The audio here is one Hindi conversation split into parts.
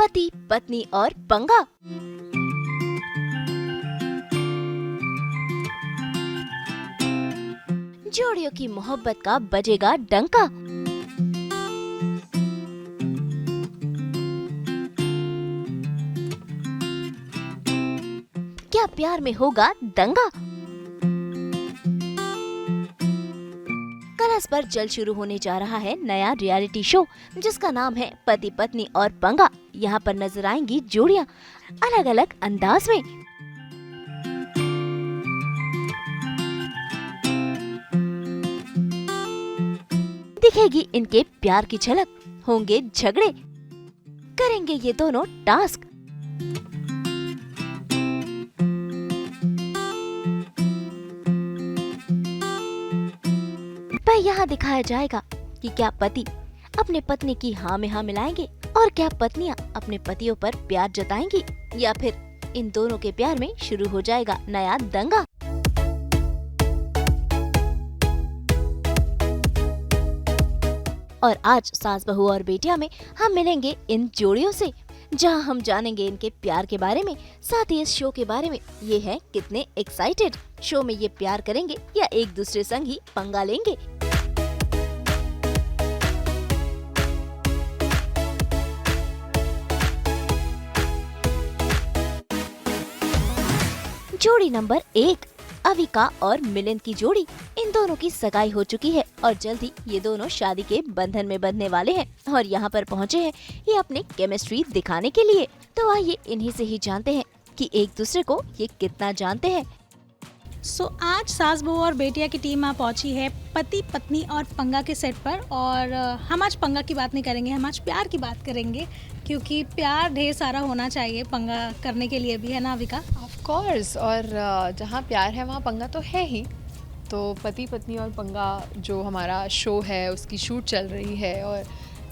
पति पत्नी और पंगा। जोड़ियों की मोहब्बत का बजेगा डंका। क्या प्यार में होगा दंगा? कलर्स पर जल्द शुरू होने जा रहा है नया रियलिटी शो जिसका नाम है पति पत्नी और पंगा। यहाँ पर नजर आएंगी जोड़ियाँ अलग अलग अंदाज में। दिखेगी इनके प्यार की झलक, होंगे झगड़े, करेंगे ये दोनों टास्क। पर यहाँ दिखाया जाएगा कि क्या पति अपने पत्नी की हाँ में हाँ मिलाएंगे और क्या पत्नियाँ अपने पतियों पर प्यार जताएंगी, या फिर इन दोनों के प्यार में शुरू हो जाएगा नया दंगा। और आज सास बहू और बेटियां में हम मिलेंगे इन जोड़ियों से, जहां हम जानेंगे इनके प्यार के बारे में, साथ ही इस शो के बारे में। ये है कितने एक्साइटेड। शो में ये प्यार करेंगे या एक दूसरे संग ही पंगा लेंगे। जोड़ी नंबर 1, अविका और मिलिंद की जोड़ी। इन दोनों की सगाई हो चुकी है और जल्द ही ये दोनों शादी के बंधन में बंधने वाले हैं और यहाँ पर पहुँचे हैं ये अपने केमिस्ट्री दिखाने के लिए। तो आइए इन्हीं से ही जानते हैं कि एक दूसरे को ये कितना जानते हैं। आज सास बहू और बेटिया की टीम पहुंची है पति पत्नी और पंगा के सेट पर। और हम आज पंगा की बात नहीं करेंगे, हम आज प्यार की बात करेंगे, क्योंकि प्यार ढेर सारा होना चाहिए पंगा करने के लिए भी, है ना अविका? ऑफ कोर्स, और जहाँ प्यार है वहाँ पंगा तो है ही। तो पति पत्नी और पंगा जो हमारा शो है उसकी शूट चल रही है और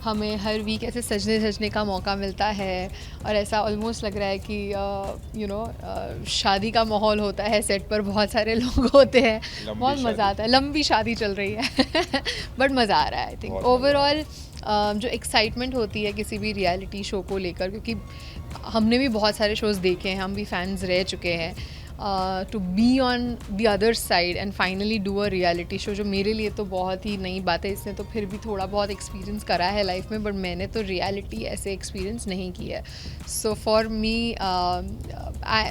हमें हर वीक ऐसे सजने का मौका मिलता है और ऐसा ऑलमोस्ट लग रहा है कि शादी का माहौल होता है सेट पर, बहुत सारे लोग होते हैं, बहुत मज़ा आता है। लंबी शादी चल रही है बट मज़ा आ रहा है। आई थिंक ओवरऑल जो एक्साइटमेंट होती है किसी भी रियलिटी शो को लेकर, क्योंकि हमने भी बहुत सारे शोज़ देखे हैं, हम भी फैंस रह चुके हैं, to be on the other side and finally do a reality show, जो मेरे लिए तो बहुत ही नई बात है। इसने तो फिर भी थोड़ा बहुत एक्सपीरियंस करा है लाइफ में, बट मैंने तो रियलिटी ऐसे एक्सपीरियंस नहीं किया है। सो फॉर मी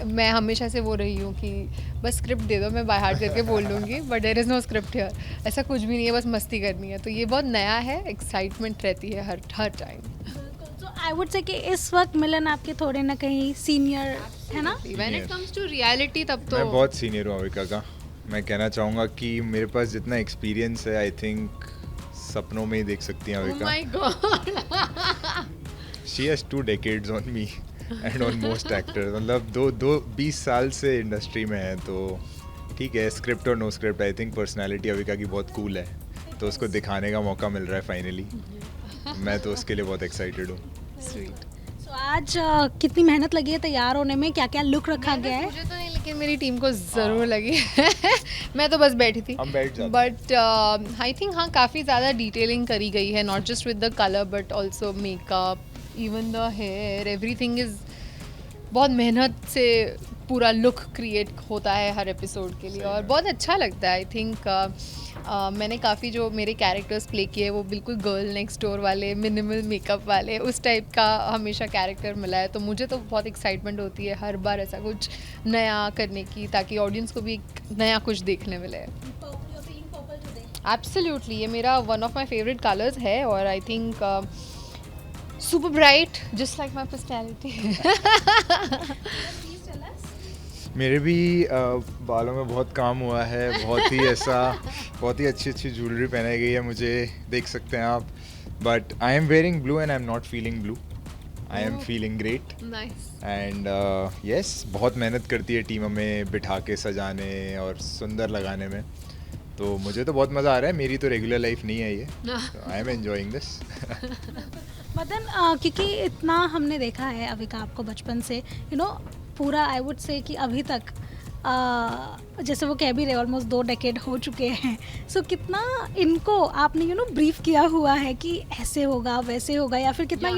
मैं हमेशा से वो रही हूँ कि बस स्क्रिप्ट दे दो, मैं बाय हार्ट करके बोल लूँगी, but there is no script here. ऐसा कुछ भी नहीं है, बस मस्ती करनी है। तो ये बहुत नया है, एक्साइटमेंट रहती है हर टाइम। आई वुड से कि इस वक्त मिलन आपके थोड़े ना कहीं सीनियर है ना? When it comes to reality तब तो मैं बहुत सीनियर हूँ अविका का। मैं कहना चाहूँगा कि मेरे पास जितना एक्सपीरियंस है, आई थिंक सपनों में ही देख सकती हैं Avika. Oh my God. She has 2 decades on me and on most actors. मतलब दो 20 साल से इंडस्ट्री में है, तो ठीक है, स्क्रिप्ट और no script, I think personality Avika की बहुत कूल है, तो उसको दिखाने का मौका मिल रहा है फाइनली। मैं तो उसके लिए बहुत एक्साइटेड हूँ। स्वीट। आज कितनी मेहनत लगी है तैयार होने में, क्या क्या लुक रखा गया है? मुझे तो नहीं, लेकिन मेरी टीम को ज़रूर लगी मैं तो बस बैठी थी। हम बैठ जाते। बट आई थिंक हाँ, काफ़ी ज़्यादा डिटेलिंग करी गई है, not just with the colour but also makeup, even the hair, everything is बहुत मेहनत से पूरा लुक क्रिएट होता है हर एपिसोड के लिए और बहुत अच्छा लगता है। आई थिंक मैंने काफ़ी जो मेरे कैरेक्टर्स प्ले किए वो बिल्कुल गर्ल नेक्स्ट डोर वाले, मिनिमल मेकअप वाले, उस टाइप का हमेशा कैरेक्टर मिला है। तो मुझे तो बहुत एक्साइटमेंट होती है हर बार ऐसा कुछ नया करने की, ताकि ऑडियंस को भी नया कुछ देखने मिले। एब्सोल्युटली, ये मेरा one of my favourite colours है और I think super bright just like my personality. मेरे भी बालों में बहुत काम हुआ है, बहुत ही अच्छी ज्वेलरी पहनाई गई है मुझे, देख सकते हैं आप। But I am wearing blue and I am not feeling blue, I am feeling great. Nice. And yes, बहुत मेहनत करती है टीम हमें बिठा के सजाने और सुंदर लगाने में, तो मुझे तो बहुत मज़ा आ रहा है। मेरी तो रेगुलर लाइफ नहीं है ये, I am enjoying this. Madan, क्योंकि इतना हमने देखा है अविका आपको बचपन से, पूरा आई वुड से कि अभी तक जैसे वो कह भी रहे ऑलमोस्ट 2 डेकेड हो चुके हैं, सो कितना इनको आपने ब्रीफ किया हुआ है कि ऐसे होगा वैसे होगा, या फिर कितना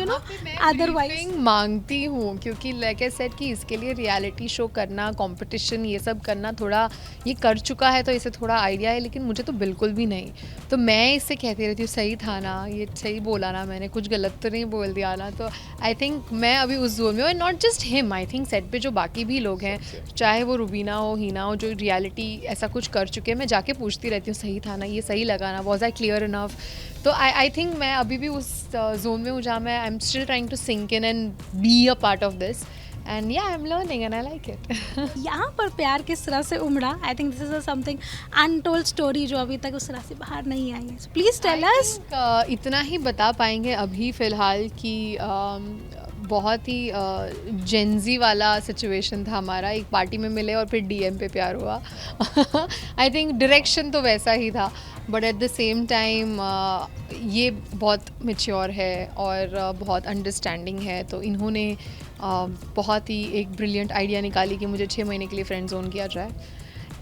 अदरवाइज briefing मांगती हूँ, क्योंकि लाइक आई सेड कि इसके लिए रियलिटी शो करना, कंपटीशन ये सब करना, थोड़ा ये कर चुका है तो इसे थोड़ा आइडिया है, लेकिन मुझे तो बिल्कुल भी नहीं। तो मैं इससे कहती रहती हूँ सही था ना, ये सही बोला ना, मैंने कुछ गलत तो नहीं बोल दिया ना। तो आई थिंक मैं अभी उस जोन में हूँ, and not just him, I think set पे जो बाकी भी लोग हैं, चाहे वो रुबीना हो, हीना हो, जो रियलिटी ऐसा कुछ कर चुके हैं, मैं जाके पूछती रहती हूँ सही था ना, ये सही लगा ना, वॉज आई क्लियर इनफ। तो आई थिंक मैं अभी भी उस जोन में हूँ जहाँ मैं I am still trying to sync in and be a part of this, and yeah I am learning and I like it. यहाँ पर प्यार किस तरह से उमड़ा, I think this is something untold story जो अभी तक उस तरह से बाहर नहीं आई है, प्लीज टेल अस। इतना ही बता पाएंगे अभी फ़िलहाल कि बहुत ही जेंजी वाला सिचुएशन था हमारा, एक पार्टी में मिले और फिर डीएम पे प्यार हुआ। आई थिंक डायरेक्शन तो वैसा ही था, but at the same time ये बहुत मैच्योर है और बहुत अंडरस्टैंडिंग है, तो इन्होंने बहुत ही एक ब्रिलियंट आइडिया निकाली कि मुझे 6 महीने के लिए फ्रेंड जोन किया जाए,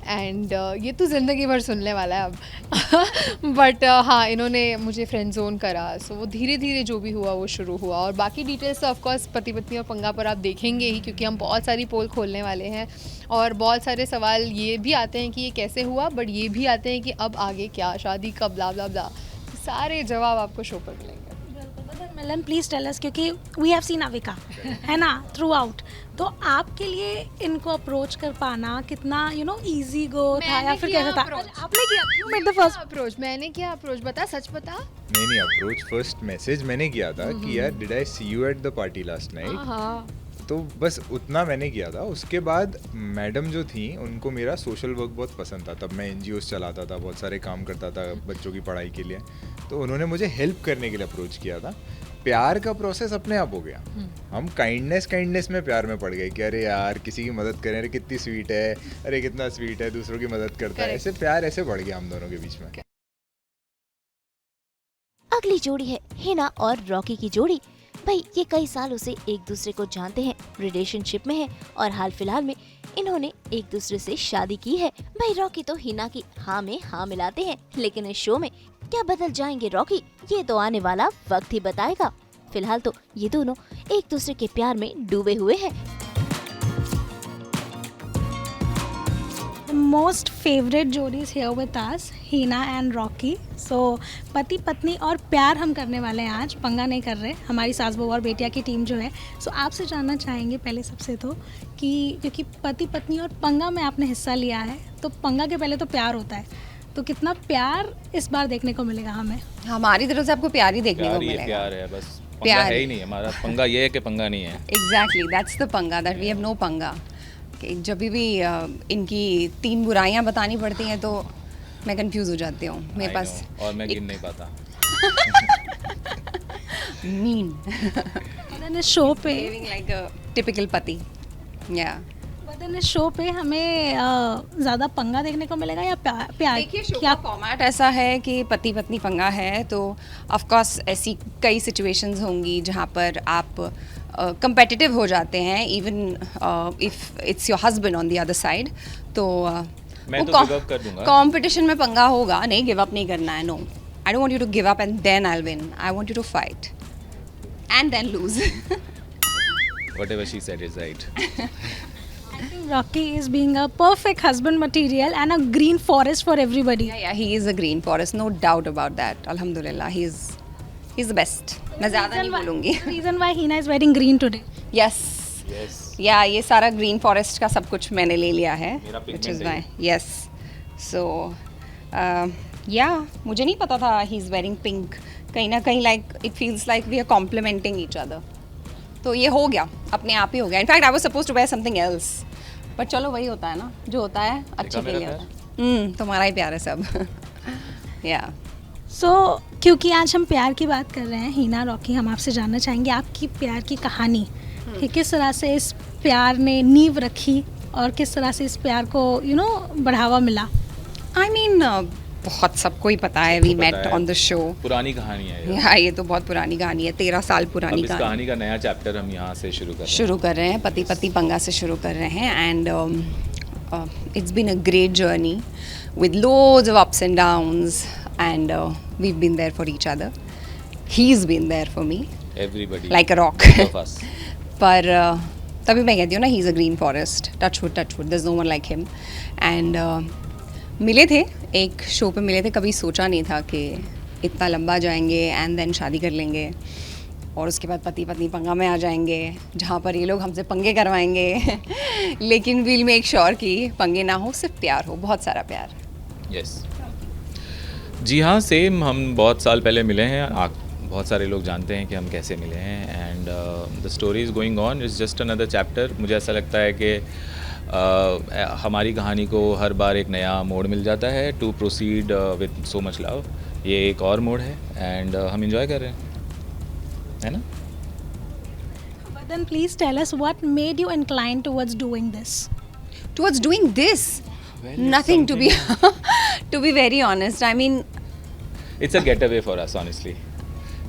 एंड ये तो ज़िंदगी भर सुनने वाला है अब। बट हाँ, इन्होंने मुझे फ्रेंड जोन करा, सो वो धीरे धीरे जो भी हुआ वो शुरू हुआ, और बाकी डिटेल्स तो ऑफकोर्स पति पत्नी और पंगा पर आप देखेंगे ही, क्योंकि हम बहुत सारी पोल खोलने वाले हैं और बहुत सारे सवाल ये भी आते हैं कि ये कैसे हुआ, बट ये भी आते हैं कि अब आगे क्या, शादी कब, ब्ला ब्ला ब्ला, सारे जवाब आपको शो पर मिलेंगे। मिलन प्लीज टेल अस, क्योंकि वी हैव सीन अविका है ना थ्रू आउट, तो आपके लिए इनको अप्रोच कर पाना कितना इजी गो था या फिर कैसा था? आपने किया, you made the first approach, मैंने किया अप्रोच, बता सच बता। नहीं अप्रोच, फर्स्ट मैसेज मैंने किया था कि यार did I see you at the party last night, हाँ, तो बस उतना मैंने किया था। उसके बाद मैडम जो थी उनको मेरा सोशल वर्क बहुत पसंद था, तब मैं एनजीओस चलाता था, बहुत सारे काम करता था बच्चों की पढ़ाई के लिए, तो उन्होंने मुझे हेल्प करने के लिए अप्रोच किया था। प्यार का प्रोसेस अपने आप हो गया, हम काइंडनेस में प्यार में पड़ गए कि अरे यार किसी की मदद करें, अरे कितनी स्वीट है, अरे कितना स्वीट है, दूसरों की मदद करता है, ऐसे प्यार ऐसे बढ़ गया हम दोनों के बीच में। अगली जोड़ी है हिना और रॉकी की जोड़ी। भाई ये कई सालों से एक दूसरे को जानते हैं, रिलेशनशिप में है और हाल फिलहाल में इन्होंने एक दूसरे से शादी की है। भाई रॉकी तो हिना की हाँ में हाँ मिलाते हैं, लेकिन इस शो में क्या बदल जाएंगे रॉकी, ये तो आने वाला वक्त ही बताएगा। फिलहाल तो ये दोनों एक दूसरे के प्यार में डूबे हुए हैं। मोस्ट फेवरेट जोड़ीज here with us, Heena and Rocky. So पति पत्नी और प्यार हम करने वाले हैं आज, पंगा नहीं कर रहे, हमारी सास बहू और बेटिया की टीम जो है। सो आपसे जानना चाहेंगे पहले सबसे तो कि क्योंकि पति पत्नी और पंगा में आपने हिस्सा लिया है, तो पंगा के पहले तो प्यार होता है, तो कितना प्यार इस बार देखने को मिलेगा हमें? हमारी तरफ से आपको प्यार ही देखने को मिलेगा। प्यार है बस, पंगा प्यार है ही नहीं हमारा। पंगा ये है कि पंगा नहीं है। एग्जैक्टली, दैट्स द पंगा, दैट वी हैव नो पंगा। कि जब भी इनकी 3 बुराइयां बतानी पड़ती हैं तो मैं कंफ्यूज हो जाती हूँ, मेरे I पास know, और मैं गिन नहीं पाता। वतन इस शो पे लाइक अ टिपिकल पति, या वतन इस शो पे हमें ज़्यादा पंगा देखने को मिलेगा या प्यार? देखिए, शो का फॉर्मेट ऐसा है कि पति पत्नी पंगा है, तो ऑफ कोर्स ऐसी कई सिचुएशंस होंगी जहाँ पर आप कंपेटिटिव हो जाते हैं, even if it's your husband on the other side, तो मैं तो गिव अप कर दूंगा। कंपटीशन में पंगा होगा, नहीं गिव अप नहीं करना है, no, I don't want you to give up and then I will win, I want you to fight and then lose. Whatever she said is right. I think Rocky is being a perfect husband material and a green forest for everybody. Yeah, he is a green forest, no doubt about that. Alhamdulillah, he's the best. मैं ज़्यादा नहीं बोलूँगी। Reason why Hina is wearing green today. Yes. Yes. या ये सारा ग्रीन फॉरेस्ट का सब कुछ मैंने ले लिया है, मेरा which pigment is है why. Yes. So, मुझे नहीं पता था he is wearing pink. कहीं ना कहीं like it feels like we are complementing each other. तो ये हो गया, अपने आप ही हो गया. In fact, I was supposed to wear something else. But चलो वही होता है ना, जो होता है अच्छे के मेरा लिए होता है. तुम्हारा ही प्यार है सब. Yeah. So क्योंकि आज हम प्यार की बात कर रहे हैं, हीना रॉकी, हम आपसे जानना चाहेंगे आपकी प्यार की कहानी कि किस तरह से इस प्यार ने नींव रखी और किस तरह से इस प्यार को बढ़ावा मिला. I mean, बहुत सबको ही पता है, we met on the show. पुरानी कहानी है हाँ, ये तो बहुत पुरानी कहानी है, 13 साल पुरानी अब इस कहानी का नया चैप्टर हम यहाँ से शुरू कर रहे हैं। शुरू कर रहे हैं, पति पत्नी पंगा से शुरू कर रहे हैं. And it's been a great journey with loads of ups and downs, and we've been there for each other. He's been there for me Everybody. like a rock. Both of us. पर तभी मैं कहती हूँ ना, he's a green forest. Touch wood, there's no one like him. And मिले थे, एक शो पे मिले थे, कभी सोचा नहीं था कि इतना लंबा जाएंगे एंड देन शादी कर लेंगे और उसके बाद पति पत्नी पंगा में आ जाएंगे जहाँ पर ये लोग हमसे पंगे करवाएंगे लेकिन we'll make sure कि पंगे ना हो, सिर्फ प्यार हो, बहुत सारा प्यार. Yes. जी हाँ, सेम. हम बहुत साल पहले मिले हैं. बहुत सारे लोग जानते हैं कि हम कैसे मिले हैं and the story is going on. It's just another chapter. मुझे ऐसा लगता है कि हमारी कहानी को हर बार एक नया मोड़ मिल जाता है to proceed with so much love. ये एक और मोड़ है एंड हम इंजॉय कर रहे हैं, है ना? But then please tell us what made you inclined towards doing this? Towards doing this, nothing to be to be very honest. I mean, it's a get away for us honestly.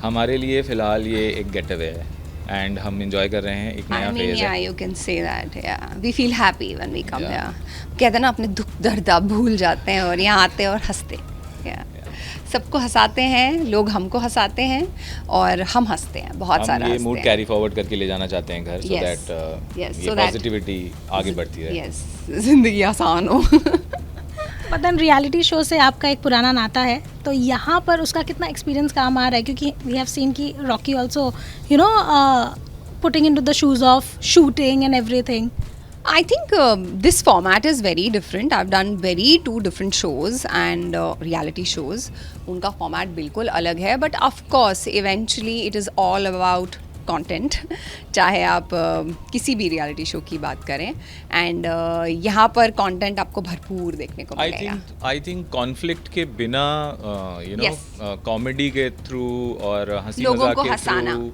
हमारे लिए फ़िलहाल ये एक गेट अवे है एंड हम इंजॉय कर रहे हैं. एक नया I mean, फेज yeah, है. you can say that. Yeah, we feel happy when we come Yeah. here. कहते हैं ना, अपने दुख दर्द आप भूल जाते हैं और यहाँ आते हैं और हंसते. Yeah. सबको हंसाते हैं, लोग हमको हंसाते हैं और हम हंसते हैं, बहुत सारा हम ये हंसते मूड हैं. कैरी फॉरवर्ड करके ले जाना चाहते हैं घर, सो Yes. दैट Yes, ये so that- पॉजिटिविटी आगे बढ़ती है. Yes, जिंदगी आसान हो. But then रियलिटी शो से आपका एक पुराना नाता है, तो यहाँ पर उसका कितना एक्सपीरियंस काम आ रहा है? क्योंकि वी हैव सीन कि Rocky also putting into the shoes of shooting and everything. I think this format is very different. I've done two different shows and reality shows. उनका format बिल्कुल अलग है, but of course eventually it is all about content. चाहे आप किसी भी reality show की बात करें, and यहाँ पर content आपको भरपूर देखने को मिलेगा. आई थिंक कॉन्फ्लिक्ट के बिना यू नो Yes. कॉमेडी के थ्रू और हंसी लोगों मजाक को के हंसाना. थ्रू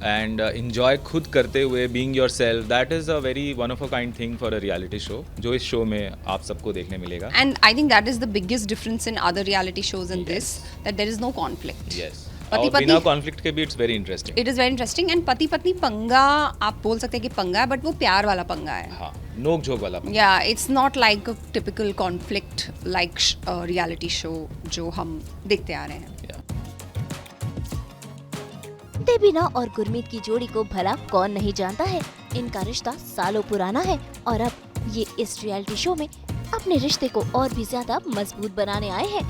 एंड इंजॉय खुद करते हुए being yourself, that is a very one of a kind thing for a reality show, जो इस शो में आप सबको देखने मिलेगा. And I think that is the biggest difference in other reality shows and this, that there is no conflict. Yes, पति और पत्नी- बिना कॉन्फ्लिक्ट के भी it's very interesting. It is very interesting. And पति पत्नी पंगा, आप बोल सकते हैं कि पंगा है, बट वो प्यार वाला पंगा है. हाँ, नोक झोंक वाला. Yeah, it's not like a typical conflict like reality show जो हम देखते आ रहे हैं. Yeah. देबीना और गुरमीत की जोड़ी को भला कौन नहीं जानता है. इनका रिश्ता सालों पुराना है और अब ये इस रियलिटी शो में अपने रिश्ते को और भी ज्यादा मजबूत बनाने आए हैं.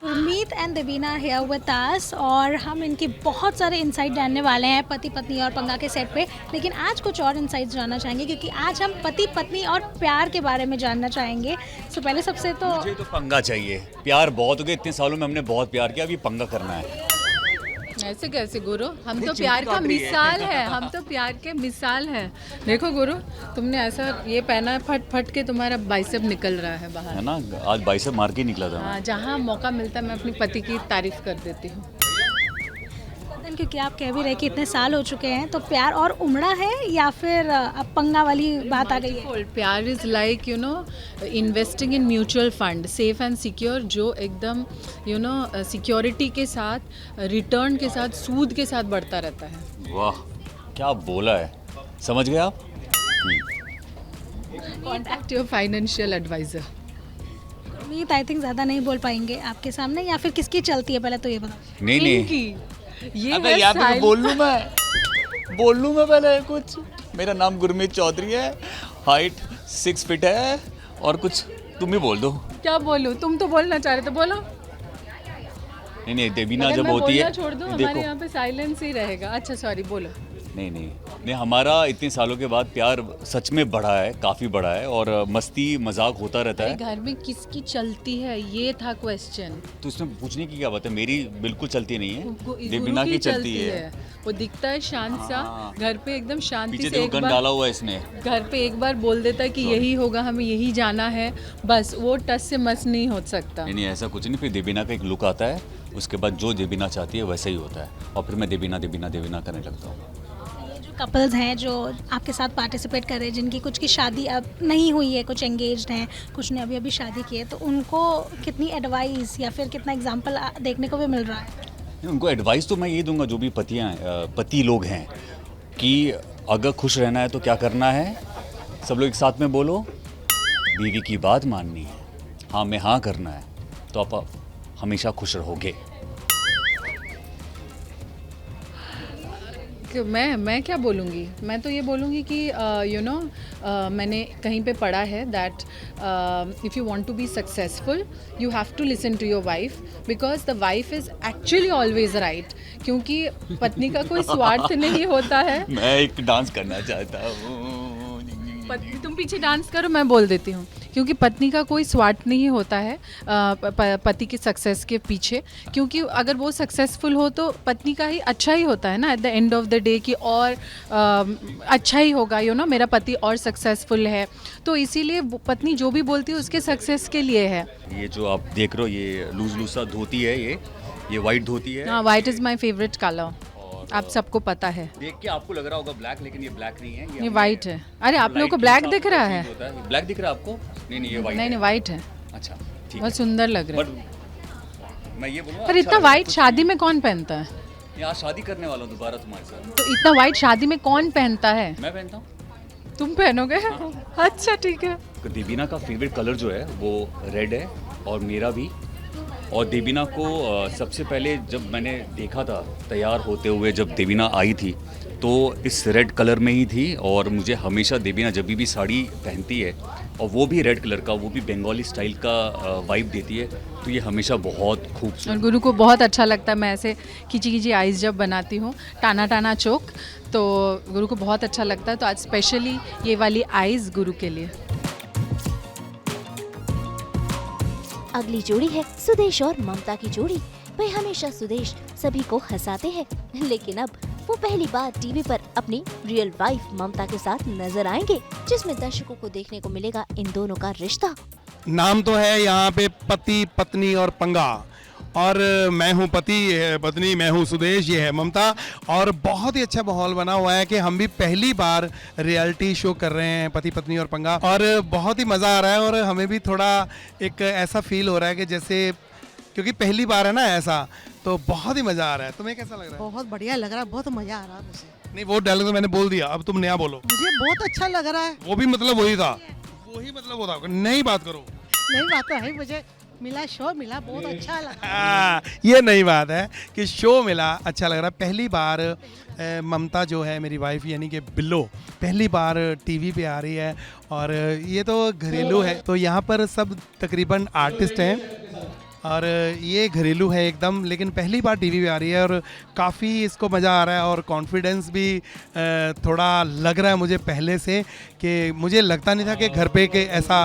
Gurmeet and Debina here with अस और हम इनके बहुत सारे इंसाइट जानने वाले हैं पति पत्नी और पंगा के सेट पे. लेकिन आज कुछ और इंसाइट्स जानना चाहेंगे क्योंकि आज हम पति पत्नी और प्यार के बारे में जानना चाहेंगे. सो पहले सबसे तो मुझे तो पंगा चाहिए. प्यार बहुत हो गया, इतने सालों में हमने बहुत प्यार किया, अभी पंगा करना है. ऐसे कैसे गुरु, हम तो प्यार का मिसाल है, हम तो प्यार के मिसाल हैं. देखो गुरु, तुमने ऐसा ये पहना है, फट फट के तुम्हारा बाइसेप निकल रहा है बाहर. है ना, आज बाइसेप मार के ही निकला था. हाँ, जहाँ मौका मिलता है मैं अपनी पति की तारीफ कर देती हूँ. क्योंकि आप कह भी रहे कि इतने साल हो चुके हैं, तो प्यार और उमड़ा है या फिर अब पंगा वाली बात आ गई है? प्यार is like you know investing in mutual fund, safe and secure, जो एकदम यू नो सिक्योरिटी के साथ, रिटर्न के साथ, सूद के साथ बढ़ता रहता है. वाह, क्या बोला है, समझ गए आप. Contact your financial advisor. Gurmeet I think ज़्यादा नहीं बोल पाएंगे आपके सामने, या फिर किसकी चलती है पहले तो ये बताओ. नहीं नहीं, इनकी ये अबे है यहाँ पे style. बोल लूँ मैं पहले कुछ. मेरा नाम गुरमीत चौधरी है, हाइट 6 फीट है, और कुछ तुम ही बोल दो. क्या बोलूं, तुम तो बोलना चाह रहे थे, बोलो. नहीं नहीं, देबीना अगर जब मैं होती बोलना है, छोड़ दूं, हमारे देखो, यहाँ पे साइलेंस ही रहेगा. अच्छा सॉरी, बोलो. नहीं नहीं नहीं, हमारा इतने सालों के बाद प्यार सच में बढ़ा है, काफ़ी बढ़ा है, और मस्ती मजाक होता रहता अरे है. घर में किसकी चलती है, ये था क्वेश्चन. तो इसमें पूछने की क्या बात है, मेरी बिल्कुल चलती नहीं है, देबीना गुरु की चलती है. वो दिखता है शांत सा, हाँ। घर पे एकदम शांति पीछे से देखो एक गन बार डाला हुआ है इसने. घर पे एक बार बोल देता है कि यही होगा, हमें यही जाना है, बस वो टस से मस नहीं हो सकता. नहीं नहीं, ऐसा कुछ नहीं. फिर देबीना का एक लुक आता है, उसके बाद जो देबीना चाहती है वैसा ही होता है, और फिर मैं देबीना देबीना देबीना करने लगता हूँ. ये जो कपल्स हैं जो आपके साथ पार्टिसिपेट कर रहे हैं, जिनकी कुछ की शादी अब नहीं हुई है, कुछ एंगेज्ड हैं, कुछ ने अभी अभी शादी की है, तो उनको कितनी एडवाइस या फिर कितना एग्जांपल देखने को भी मिल रहा है? उनको एडवाइस तो मैं यही दूंगा, जो भी पति लोग हैं, कि अगर खुश रहना है तो क्या करना है? सब लोग एक साथ में बोलो, बीवी की बात माननी है, हाँ में हाँ करना है, तो आप हमेशा खुश रहोगे। कि मैं क्या बोलूँगी? मैं तो ये बोलूँगी कि मैंने कहीं पे पढ़ा है that if you want to be successful you have to listen to your wife because the wife is actually always right, क्योंकि पत्नी का कोई स्वार्थ नहीं होता है। मैं एक डांस करना चाहता हूँ। तुम पीछे डांस करो, मैं बोल देती हूँ। क्योंकि पत्नी का कोई स्वार्थ नहीं होता है पति के सक्सेस के पीछे, क्योंकि अगर वो सक्सेसफुल हो तो पत्नी का ही अच्छा ही होता है ना at the end of the day, कि और अच्छा ही होगा मेरा पति और सक्सेसफुल है, तो इसीलिए पत्नी जो भी बोलती है उसके सक्सेस के लिए है। ये जो आप देख रहे हो ये लूज लूज सा धोती है, ये वाइट धोती है। हाँ, white is my favourite colour, आप सबको पता है। देख के आपको लग रहा होगा ब्लैक, लेकिन ये ब्लैक नहीं है, ये वाइट है। अरे आप लोगों को ब्लैक दिख रहा है? ब्लैक दिख रहा है आपको? नहीं, ये वाइट नहीं, वाइट है। अच्छा, ठीक बहुत है। सुंदर लग रहा है। बट मैं ये बोलूँगा, पर इतना वाइट शादी में कौन पहनता है? यहाँ शादी करने वाला हूँ दोबारा तुम्हारे साथ। तो इतना वाइट शादी में कौन पहनता है? मैं पहनता हूँ। तुम पहनोगे? अच्छा, ठीक है। देवीना का फेवरेट कलर जो है वो रेड है और मेरा भी। और देवीना को सबसे पहले जब मैंने देखा था तैयार होते हुए, जब देवीना आई थी तो इस रेड कलर में ही थी, और मुझे हमेशा देवीना जब भी साड़ी पहनती है और वो भी रेड कलर का, वो भी बंगाली स्टाइल का वाइब देती है, तो ये हमेशा बहुत खूबसूरत। और गुरु को बहुत अच्छा लगता है मैं ऐसे खींची खींची आइज़ जब बनाती हूँ, टाना टाना चोक, तो गुरु को बहुत अच्छा लगता है। तो आज स्पेशली ये वाली आइज़ गुरु के लिए। अगली जोड़ी है सुदेश और ममता की जोड़ी। भाई हमेशा सुदेश सभी को हंसाते हैं, लेकिन अब वो पहली बार टीवी पर अपनी रियल वाइफ ममता के साथ नजर आएंगे, जिसमें दर्शकों को देखने को मिलेगा इन दोनों का रिश्ता। नाम तो है यहाँ पे पति पत्नी और पंगा, और मैं हूँ पति, ये है पत्नी, मैं हूँ सुदेश, ये है ममता। और बहुत ही अच्छा माहौल बना हुआ है कि हम भी पहली बार रियलिटी शो कर रहे हैं पति पत्नी और पंगा, और बहुत ही मज़ा आ रहा है। और हमें भी थोड़ा एक ऐसा फील हो रहा है कि जैसे, क्योंकि पहली बार है ना ऐसा, तो बहुत ही मज़ा आ रहा है। तुम्हें कैसा लग रहा है? बहुत बढ़िया लग रहा है, बहुत मजा आ रहा है मुझे। नहीं, वो डायलॉग तो मैंने बोल दिया, अब तुम नया बोलो। मुझे बहुत अच्छा लग रहा है। वो भी मतलब वही था, वही मतलब वो था, नई बात करो। नई बात तो है, मुझे मिला, शो मिला, बहुत अच्छा लगा। ये नई बात है कि शो मिला, अच्छा लग रहा है। पहली बार ममता जो है मेरी वाइफ, यानी कि बिल्लो, पहली बार टीवी पे आ रही है, और ये तो घरेलू है, तो यहाँ पर सब तकरीबन आर्टिस्ट हैं, और ये घरेलू है एकदम, लेकिन पहली बार टीवी पे आ रही है, और काफ़ी इसको मज़ा आ रहा है, और कॉन्फिडेंस भी थोड़ा लग रहा है मुझे पहले से, कि मुझे लगता नहीं था कि घर पे के ऐसा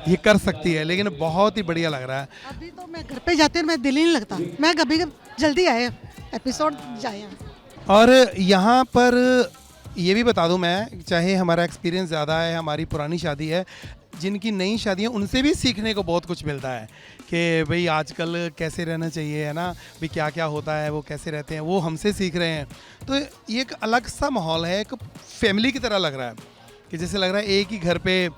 ये कर सकती है, लेकिन बहुत ही बढ़िया लग रहा है। अभी तो मैं घर पे जाती हूँ, मैं दिल ही नहीं लगता, मैं कभी जल्दी आए एपिसोड जाए। और यहाँ पर ये भी बता दूँ मैं, चाहे हमारा एक्सपीरियंस ज़्यादा है, हमारी पुरानी शादी है, जिनकी नई शादी है उनसे भी सीखने को बहुत कुछ मिलता है कि भाई आजकल कैसे रहना चाहिए, है ना, भाई क्या क्या होता है, वो कैसे रहते हैं, वो हमसे सीख रहे हैं। तो ये एक अलग सा माहौल है, एक फैमिली की तरह लग रहा है, कि जैसे लग रहा है एक ही घर पे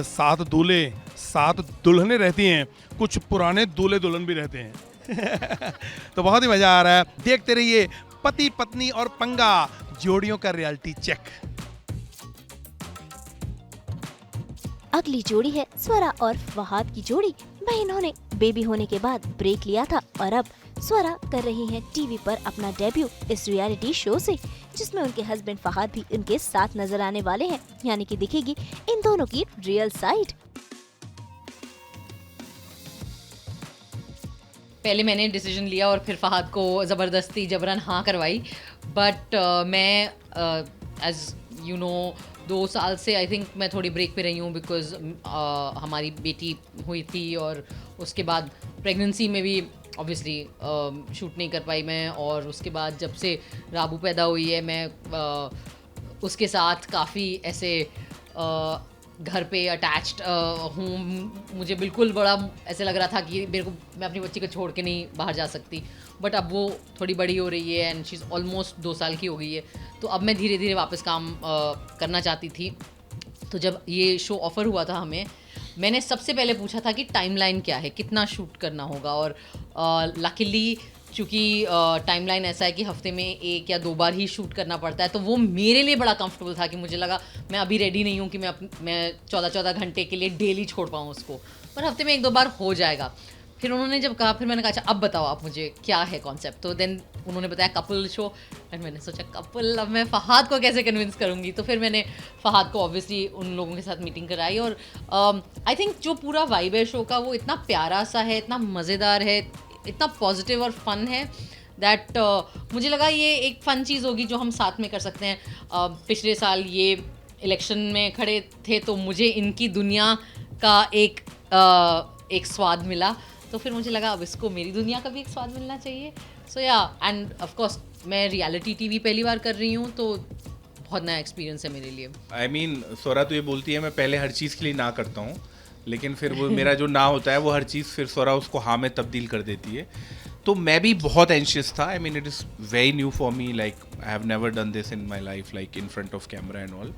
7 दूल्हे 7 दुल्हनें रहती हैं, कुछ पुराने दूल्हे दुल्हन भी रहते हैं। तो बहुत ही मज़ा आ रहा है। देखते रहिए पति पत्नी और पंगा, जोड़ियों का रियलिटी चेक। अगली जोड़ी है स्वरा और फहाद की जोड़ी। भाई इन्होंने बेबी होने के बाद ब्रेक लिया था, और अब स्वरा कर रही हैं टीवी पर अपना डेब्यू इस रियलिटी शो से, जिसमें उनके हस्बैंड फहाद भी उनके साथ नजर आने वाले हैं, यानी कि दिखेगी इन दोनों की रियल साइड। पहले मैंने डिसीजन लिया और फिर फहाद को ज़बरदस्ती जबरन हाँ करवाई, बट मैं एज यू नो 2 साल से आई थिंक मैं थोड़ी ब्रेक पे रही हूँ, बिकॉज हमारी बेटी हुई थी, और उसके बाद प्रेगनेंसी में भी ऑब्वियसली शूट नहीं कर पाई मैं, और उसके बाद जब से राबू पैदा हुई है मैं उसके साथ काफ़ी ऐसे घर पे अटैच्ड हूँ। मुझे बिल्कुल बड़ा ऐसे लग रहा था कि मेरे को, मैं अपनी बच्ची को छोड़ के नहीं बाहर जा सकती, बट अब वो थोड़ी बड़ी हो रही है एंड शी इज़ ऑलमोस्ट 2 साल की हो गई है, तो अब मैं धीरे धीरे वापस काम करना चाहती थी। तो जब ये शो ऑफ़र हुआ था हमें, मैंने सबसे पहले पूछा था कि टाइमलाइन क्या है, कितना शूट करना होगा, और लकीली चूँकि टाइमलाइन ऐसा है कि हफ्ते में 1 या 2 बार ही शूट करना पड़ता है, तो वो मेरे लिए बड़ा कंफर्टेबल था कि मुझे लगा मैं अभी रेडी नहीं हूँ कि मैं 14-14 घंटे के लिए डेली छोड़ पाऊँ उसको, पर हफ्ते में 1-2 बार हो जाएगा। फिर उन्होंने जब कहा, फिर मैंने कहा अच्छा अब बताओ आप मुझे क्या है कॉन्सेप्ट, तो देन उन्होंने बताया कपल शो, एंड मैंने सोचा कपल, अब मैं फ़हाद को कैसे कन्विंस करूँगी, तो फिर मैंने फ़हाद को ऑब्वियसली उन लोगों के साथ मीटिंग कराई, और आई थिंक जो पूरा वाइब है शो का वो इतना प्यारा सा है, इतना मज़ेदार है, इतना पॉजिटिव और फन है दैट मुझे लगा ये एक फ़न चीज़ होगी जो हम साथ में कर सकते हैं। पिछले साल ये इलेक्शन में खड़े थे तो मुझे इनकी दुनिया का एक स्वाद मिला, तो फिर मुझे लगा अब इसको मेरी दुनिया का भी एक स्वाद मिलना चाहिए। सो या, एंड ऑफ कोर्स मैं रियलिटी टीवी पहली बार कर रही हूँ, तो बहुत नया एक्सपीरियंस है मेरे लिए। आई मीन स्वरा तो ये बोलती है मैं पहले हर चीज़ के लिए ना करता हूँ, लेकिन फिर वो मेरा जो ना होता है वो हर चीज़ फिर स्वरा उसको हाँ में तब्दील कर देती है। तो मैं भी बहुत एंशियस था। I mean it is very new for me, like I have never done this in my life, like in front of camera and all,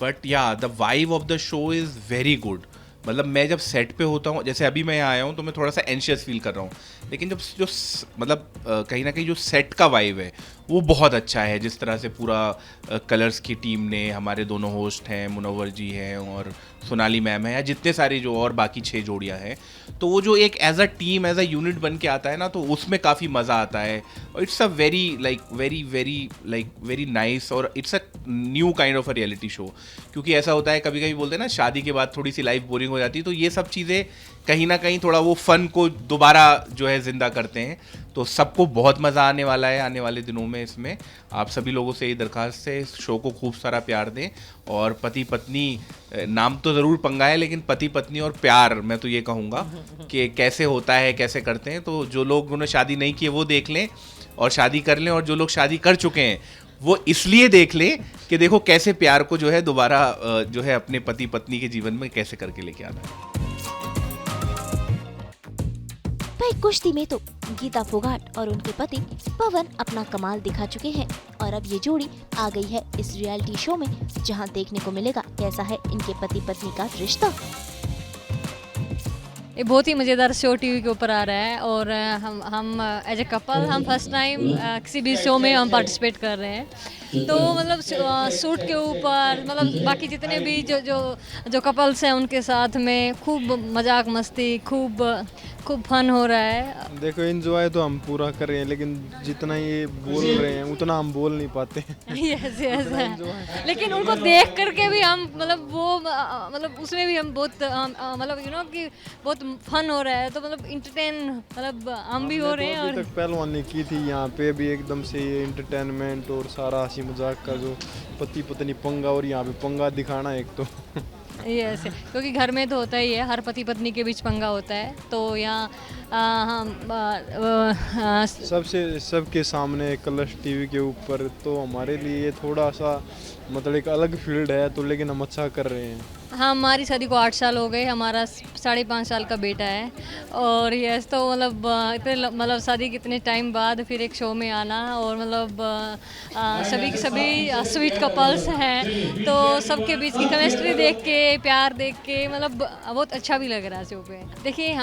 but yeah the vibe of the show is very good. मतलब मैं जब सेट पे होता हूँ, जैसे अभी मैं यहाँ आया हूँ तो मैं थोड़ा सा एंशियस फील कर रहा हूँ, लेकिन जब जो मतलब कहीं ना कहीं जो सेट का वाइब है वो बहुत अच्छा है। जिस तरह से पूरा कलर्स की टीम ने, हमारे दोनों होस्ट हैं, मुनव्वर जी हैं और सोनाली मैम है, या जितने सारे जो और बाकी 6 जोड़ियाँ हैं, तो वो जो एक as a team, as a unit बन के आता है ना, तो उसमें काफ़ी मज़ा आता है। और इट्स अ वेरी नाइस, और it's a new kind of a reality show. क्योंकि ऐसा होता है कभी कभी बोलते हैं ना शादी के बाद थोड़ी सी लाइफ बोरिंग हो जाती है, तो ये सब चीज़ें कहीं ना कहीं थोड़ा वो फन को दोबारा जो है जिंदा करते हैं। तो सबको बहुत मज़ा आने वाला है आने वाले दिनों में। इसमें आप सभी लोगों से ये दरख्वास्त है, इस शो को खूब सारा प्यार दें, और पति पत्नी नाम तो ज़रूर पंगा है, लेकिन पति पत्नी और प्यार मैं तो ये कहूँगा कि कैसे होता है, कैसे करते हैं। तो जो लोग उन्होंने शादी नहीं की है वो देख लें और शादी कर लें, और जो लोग शादी कर चुके हैं वो इसलिए देख लें कि देखो कैसे प्यार को जो है दोबारा जो है अपने पति पत्नी के जीवन में कैसे करके लेके आना है। भाई कुश्ती में तो गीता फोगाट और उनके पति पवन अपना कमाल दिखा चुके हैं, और अब ये जोड़ी आ गई है इस रियलिटी शो में, जहां देखने को मिलेगा कैसा है इनके पति पत्नी का रिश्ता। ये बहुत ही मज़ेदार शो टीवी के ऊपर आ रहा है, और हम एज ए कपल हम फर्स्ट टाइम किसी भी शो में हम पार्टिसिपेट कर रहे हैं। तो मतलब सूट के ऊपर, मतलब बाकी जितने भी जो कपल्स हैं उनके साथ में खूब मजाक मस्ती, खूब फन हो रहा है। देखो एंजॉय तो हम पूरा कर रहे हैं, लेकिन जितना ये बोल रहे हैं उतना हम बोल नहीं पाते। यस लेकिन उनको देख करके भी हम मतलब उसमें भी हम बहुत मतलब कि बहुत फन हो रहा है, तो मतलब इंटरटेन मतलब हम भी हो रहे हैं। और तक पहलवानी की थी, यहाँ पे भी एकदम से ये इंटरटेनमेंट और सारा हंसी मजाक का जो पति पत्नी पंगा, और यहाँ पे पंगा दिखाना एक तो यस क्योंकि घर में तो होता ही है, हर पति पत्नी के बीच पंगा होता है, तो यहाँ सबके सामने कलर्स टीवी के ऊपर, तो हमारे लिए थोड़ा सा मतलब एक अलग फील्ड है, तो लेकिन हम अच्छा कर रहे हैं। हाँ, हमारी शादी को 8 साल हो गए, हमारा 5.5 साल का बेटा है, और यस तो मतलब शादी कितने टाइम बाद फिर एक शो में आना, और मतलब सभी स्वीट कपल्स हैं, तो सबके बीच की केमिस्ट्री देख के, प्यार देख के मतलब बहुत अच्छा भी लग रहा है शो पे। देखिए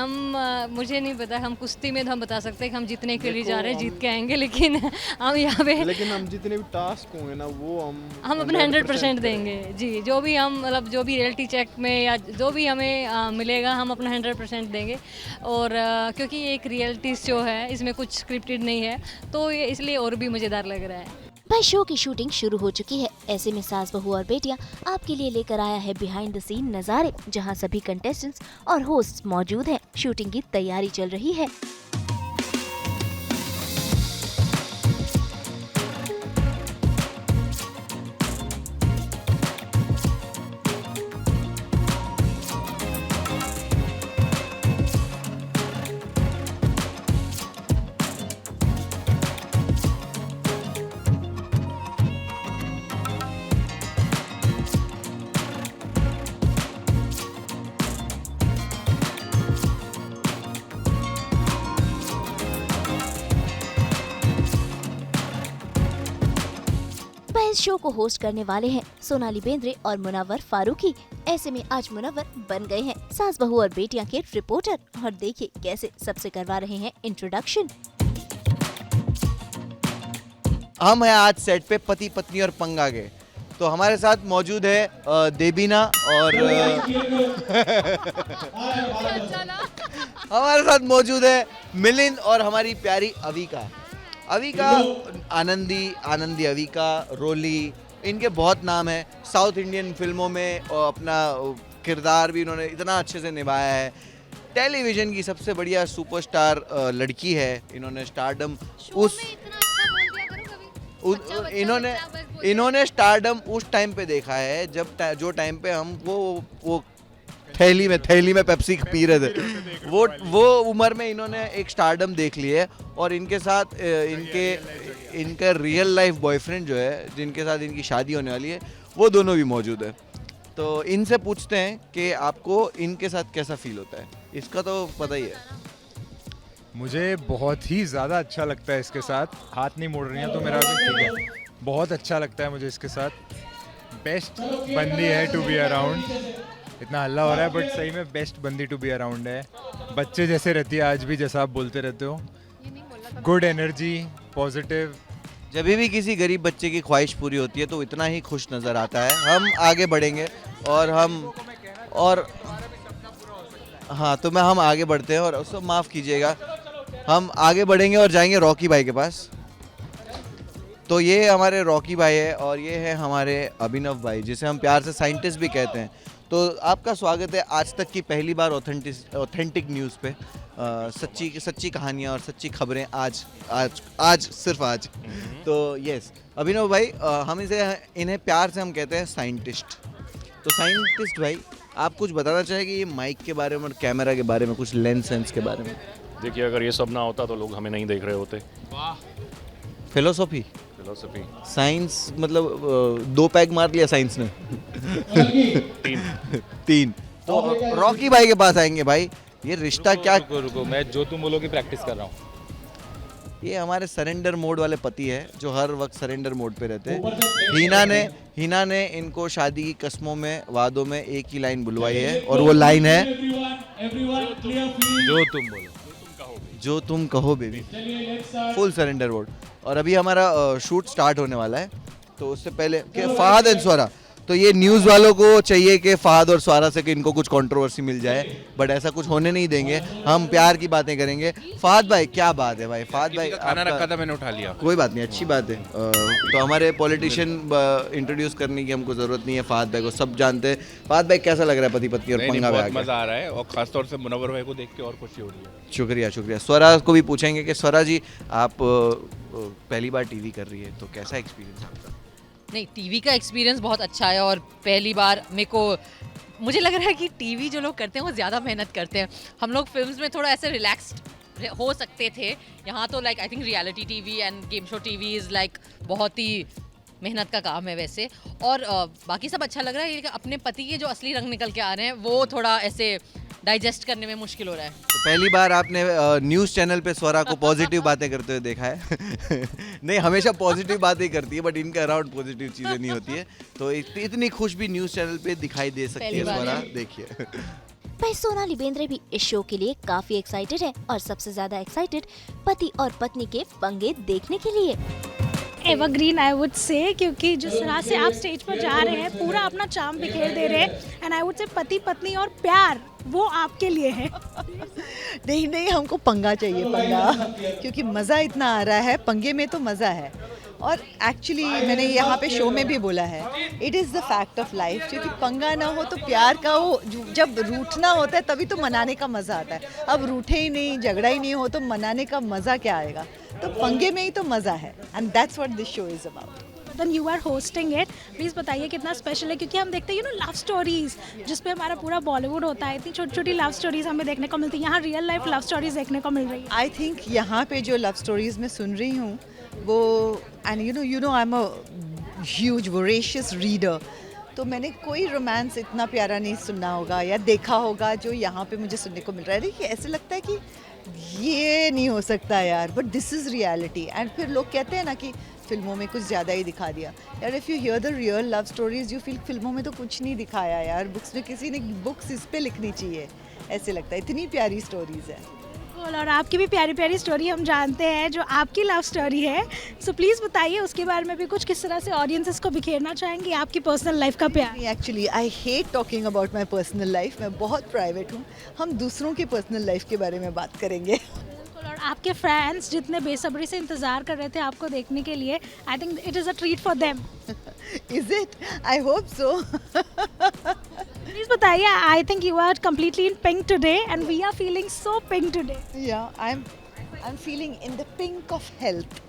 मुझे नहीं पता, हम कुश्ती में तो हम बता सकते हैं कि हम जीतने के लिए जा रहे हैं, जीत के आएंगे, लेकिन हम यहाँ पे लेकिन हम जितने भी टास्क होंगे ना वो हम अपना 100% देंगे जी। जो भी हम मतलब जो भी रियलिटी चेक में या जो भी हमें मिलेगा हम अपना 100% देंगे, और क्योंकि ये एक रियलिटी शो है, इसमें कुछ स्क्रिप्टेड नहीं है, तो ये इसलिए और भी मज़ेदार लग रहा है। भाई शो की शूटिंग शुरू हो चुकी है, ऐसे में सास बहू और बेटियां आपके लिए लेकर आया है बिहाइंड द सीन नज़ारे, जहां सभी कंटेस्टेंट्स और होस्ट मौजूद हैं। शूटिंग की तैयारी चल रही है। इस शो को होस्ट करने वाले हैं सोनाली बेंद्रे और मुनव्वर फारूकी। ऐसे में आज मुनव्वर बन गए हैं सास बहू और बेटियां के रिपोर्टर, और देखिए कैसे सबसे करवा रहे हैं इंट्रोडक्शन। हम हैं आज सेट पे पति पत्नी और पंगा के। तो हमारे साथ मौजूद है देबीना और हमारे साथ मौजूद है मिलिंद और हमारी प्यारी अविका। अविका आनंदी अविका, रोली, इनके बहुत नाम है। साउथ इंडियन फिल्मों में अपना किरदार भी इन्होंने इतना अच्छे से निभाया है। टेलीविज़न की सबसे बढ़िया सुपरस्टार लड़की है। इन्होंने स्टारडम इन्होंने स्टारडम उस टाइम पे देखा है जब जो टाइम पे हम वो थैली में पेप्सी पी रहे थे, वो उम्र में इन्होंने एक स्टारडम देख ली है। और इनके साथ इनका रियल लाइफ बॉयफ्रेंड जो है, जिनके साथ इनकी शादी होने वाली है, वो दोनों भी मौजूद है। तो इनसे पूछते हैं कि आपको इनके साथ कैसा फील होता है। इसका तो पता ही है। मुझे बहुत ही ज़्यादा अच्छा लगता है इसके साथ। हाथ नहीं मोड़ रही हैं तो मेरा भी ठीक है। बहुत अच्छा लगता है मुझे इसके साथ। बेस्ट बंदी है टू बी अराउंड। इतना हल्ला हो रहा है बट सही में बेस्ट बंदी टू बी अराउंड है। बच्चे जैसे रहती है आज भी, जैसा आप बोलते रहते हो। Good energy, positive. जब भी किसी गरीब बच्चे की ख्वाहिश पूरी होती है तो इतना ही खुश नज़र आता है। हम आगे बढ़ेंगे और हम आगे बढ़ते हैं और उसको माफ़ कीजिएगा। हम आगे बढ़ेंगे और जाएंगे रॉकी भाई के पास। तो ये हमारे रॉकी भाई है और ये है हमारे अभिनव भाई, जिसे हम प्यार से साइंटिस्ट भी कहते हैं। तो आपका स्वागत है आज तक की पहली बार ऑथेंटिक न्यूज़ पे। सच्ची कहानियाँ और सच्ची खबरें आज सिर्फ आज। तो यस अभिनव भाई, हम इन्हें प्यार से हम कहते हैं साइंटिस्ट। तो साइंटिस्ट भाई, आप कुछ बताना चाहेंगे ये माइक के बारे में और कैमरा के बारे में, कुछ लेंस के बारे में? देखिए, अगर ये सब ना होता तो लोग हमें नहीं देख रहे होते। फिलोसॉफी साइंस मतलब 2 पैग मार लिया साइंस ने। 3। तो रॉकी भाई के पास आएंगे। भाई ये रिश्ता क्या? रुको, मैं जो तुम बोलो की प्रैक्टिस कर रहा हूँ। ये हमारे सरेंडर मोड वाले पति है जो हर वक्त सरेंडर मोड पे रहते हैं। हीना ने इनको शादी की कस्मों में, वादों में एक ही लाइन बुलवाई है और वो लाइन है जो तुम कहो बेबी। Full surrender mode. और अभी हमारा शूट स्टार्ट होने वाला है। तो उससे पहले कि फहद एंड स्वरा, तो ये न्यूज़ वालों को चाहिए कि फहद और स्वरा से कि इनको कुछ कंट्रोवर्सी मिल जाए, बट ऐसा कुछ होने नहीं देंगे। हम प्यार की बातें करेंगे। फहद भाई क्या बात है भाई? फहद भाई खाना रखा था, मैंने उठा लिया। कोई बात नहीं, अच्छी बात है। तो हमारे पॉलिटिशियन इंट्रोड्यूस करने की हमको ज़रूरत नहीं है। फहद भाई को सब जानते हैं। फहद भाई कैसा लग रहा है पति पत्नी और पंगा में आके? मज़ा आ रहा है और खासतौर से मुनव्वर भाई को देख के और खुशी हो रही है। शुक्रिया। स्वरा को भी पूछेंगे कि स्वरा जी, आप पहली बार टीवी कर रही है तो कैसा एक्सपीरियंस आपका? नहीं, टीवी का एक्सपीरियंस बहुत अच्छा है और पहली बार मुझे लग रहा है कि टीवी जो लोग करते हैं वो ज़्यादा मेहनत करते हैं। हम लोग फिल्म्स में थोड़ा ऐसे रिलैक्स्ड हो सकते थे। यहाँ तो like I think reality TV end game show TV is like बहुत ही मेहनत का काम है वैसे। और बाकी सब अच्छा लग रहा है। अपने पति के जो असली रंग निकल के आ रहे हैं वो थोड़ा ऐसे डाइजेस्ट करने में मुश्किल हो रहा है। तो पहली बार आपने न्यूज़ चैनल पे स्वरा को पॉजिटिव बातें करते हुए देखा है? नहीं, हमेशा पॉजिटिव बातें करती है बट इनके अराउंड पॉजिटिव चीज़ें नहीं होती है। तो इतनी खुश भी न्यूज़ चैनल पे दिखाई दे सकती है स्वरा। देखिए भाई सोनाली बेंद्रे भी इस शो के लिए काफी एक्साइटेड है और सबसे ज्यादा एक्साइटेड पति और पत्नी के पंगे देखने के लिए। एवरग्रीन आई वुड से, क्योंकि जिस तरह से आप स्टेज पर जा रहे हैं पूरा अपना चार्म बिखेर दे रहे हैं। एंड आई वुड से पति पत्नी और प्यार वो आपके लिए है। नहीं, हमको पंगा चाहिए, पंगा, क्योंकि मज़ा इतना आ रहा है। पंगे में तो मज़ा है। और एक्चुअली मैंने यहाँ पे शो में भी बोला है, it is the fact of life. क्योंकि पंगा ना हो तो प्यार का वो जब रूठना होता है तभी तो मनाने का मज़ा आता है। अब रूठे ही नहीं, झगड़ा ही नहीं हो तो मनाने का मज़ा क्या आएगा? तो पंगे में ही तो मज़ा है। And that's what this show is about. Then you are hosting it, please बताइए कितना स्पेशल है? क्योंकि हम देखते हैं लव स्टोरीज जिस पे हमारा पूरा बॉलीवुड होता है, इतनी छोटी छोटी लव स्टोरीज हमें देखने को मिलती है। यहाँ रियल लाइफ लव स्टोरीज देखने को मिल रही है। आई थिंक यहाँ पे जो लव स्टोरीज मैं सुन रही हूँ वो, and you know I am a huge voracious reader, तो मैंने कोई रोमांस इतना प्यारा नहीं सुना होगा या देखा होगा जो यहाँ पे मुझे सुनने को मिल रहा है। देखिए, ऐसे लगता है कि ये नहीं हो सकता यार, but this is reality. And फिर लोग कहते हैं ना कि फिल्मों में कुछ ज़्यादा ही दिखा दिया यार। If you here the real love stories you feel फिल्मों में तो कुछ नहीं दिखाया यार। बुक्स में किसी ने बुक्स इस पे लिखनी चाहिए, ऐसे लगता है। इतनी प्यारी स्टोरीज है। और आपकी भी प्यारी प्यारी स्टोरी हम जानते हैं जो आपकी लव स्टोरी है, सो प्लीज़ बताइए उसके बारे में भी कुछ, किस तरह से ऑडियंसेस को बिखेरना चाहेंगे आपकी पर्सनल लाइफ का प्यार। Actually I hate talking about my personal life, मैं बहुत प्राइवेट हूँ, हम दूसरों की पर्सनल लाइफ के बारे में बात करेंगे। और आपके फैंस जितने बेसब्री से इंतज़ार कर रहे थे आपको देखने के लिए, I think it is a treat for them. Is it? I hope so. Please बताइए, I think you are completely in pink today and we are feeling so pink today. Yeah I am feeling in the pink of health.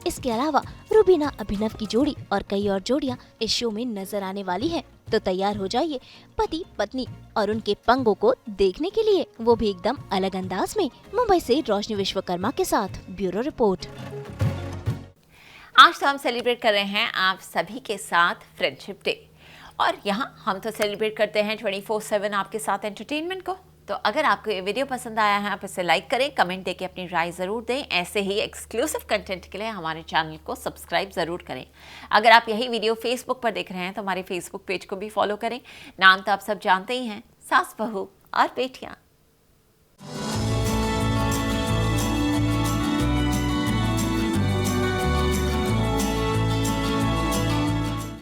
इसके अलावा रुबीना अभिनव की जोड़ी और कई और जोड़ियां इस शो में नजर आने वाली हैं, तो तैयार हो जाइए पति पत्नी और उनके पंगों को देखने के लिए, वो भी एकदम अलग अंदाज में। मुंबई से रोशनी विश्वकर्मा के साथ ब्यूरो रिपोर्ट। आज तो हम सेलिब्रेट कर रहे हैं आप सभी के साथ फ्रेंडशिप डे, और यहाँ हम तो सेलिब्रेट करते हैं 24/7 आपके साथ एंटरटेनमेंट को। तो अगर आपको ये वीडियो पसंद आया है, आप इसे लाइक करें, कमेंट देके अपनी राय ज़रूर दें। ऐसे ही एक्सक्लूसिव कंटेंट के लिए हमारे चैनल को सब्सक्राइब ज़रूर करें। अगर आप यही वीडियो फेसबुक पर देख रहे हैं तो हमारे फेसबुक पेज को भी फॉलो करें। नाम तो आप सब जानते ही हैं, सास बहू और बेटियाँ।